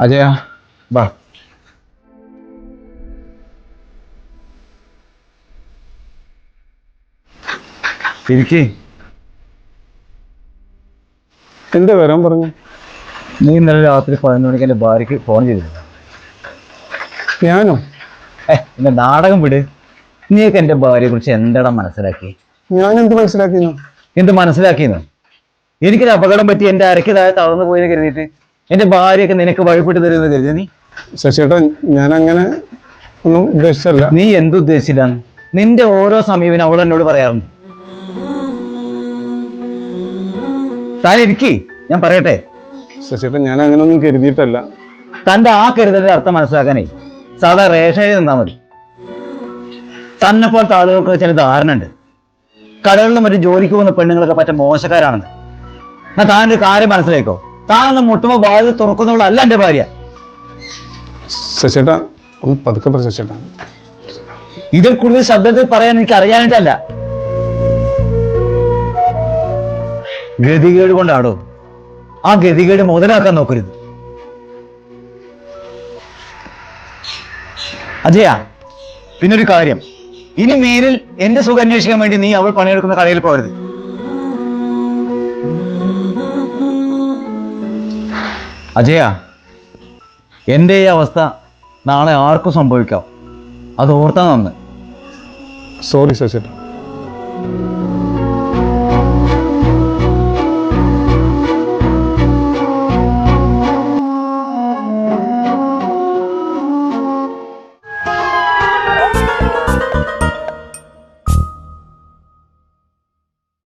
അജയ വാ. ഇരിക്കേ. എന്താ വരാൻ പറഞ്ഞു? നീ ഇന്നലെ രാത്രി 11 മണിക്ക് എൻ്റെ ഭാര്യയ്ക്ക് ഫോൺ ചെയ്തിരുന്നു. ഞാനോ? എന്റെ നാടകം വിട്. നീയൊക്കെ എൻ്റെ ഭാര്യയെ കുറിച്ച് എന്താടാ മനസ്സിലാക്കി? ഞാൻ എന്ത് മനസ്സിലാക്കിയോ? എന്ത് മനസ്സിലാക്കിയെന്ന്? എനിക്കൊരു അപകടം പറ്റി എൻ്റെ അരയ്ക്കതായ തളർന്നു പോയെന്ന് കരുതിയിട്ട് എൻ്റെ ഭാര്യയൊക്കെ നിനക്ക് വഴിപ്പെട്ട് തരുമെന്ന് കരുതി നീ? ശശിയേട്ടാ, ഞാൻ അങ്ങനെ ഒന്നും ഉദ്ദേശിച്ചല്ല. നീ എന്തുദ്ദേശിച്ചില്ലാണ്? നിന്റെ ഓരോ സമീപനം അവൾ എന്നോട് പറയാറുണ്ട്. താൻ ഇരിക്കി, ഞാൻ പറയട്ടെ. ശശിയേട്ടാ, ഞാൻ അങ്ങനെ ഒന്നും കരുതിയിട്ടല്ല. തന്റെ ആ കരുതലിന്റെ അർത്ഥം മനസ്സിലാക്കാനേ സാധാ റേഷനിൽ നിന്നാ മതി. തന്നെ പോലത്തെ ആളുകൾക്ക് ചില ധാരണ ഉണ്ട്. കടകളിലും മറ്റും ജോലിക്ക് പോകുന്ന പെണ്ണുങ്ങളൊക്കെ പറ്റ മോശക്കാരാണെന്ന്. എന്നാ താനൊരു കാര്യം മനസ്സിലാക്കോ, താനൊന്ന് മുട്ടുമ്പോ വാതിൽ തുറക്കുന്നവളല്ല എന്റെ ഭാര്യ. ശശിയേട്ടാ, ഒന്ന് പതുക്കെ പറ ശശിയേട്ടാ. ഇതിൽ കൂടുതൽ ശബ്ദത്തിൽ പറയാൻ എനിക്ക് അറിയാനിട്ടല്ല. ഗതികേട് കൊണ്ടാടോ. ആ ഗതികേട് മുതലാക്കാൻ നോക്കരുത്. അജയ, പിന്നൊരു കാര്യം, ഇനി മേലിൽ എന്റെ സുഖം അന്വേഷിക്കാൻ വേണ്ടി നീ അവൾ പണിയെടുക്കുന്ന കടയിൽ പോകരുത്. അജയ, എൻ്റെ ഈ അവസ്ഥ നാളെ ആർക്കും സംഭവിക്കാം. അത് ഓർത്താ നന്ന്. സോറി ശശിയേട്ടാ.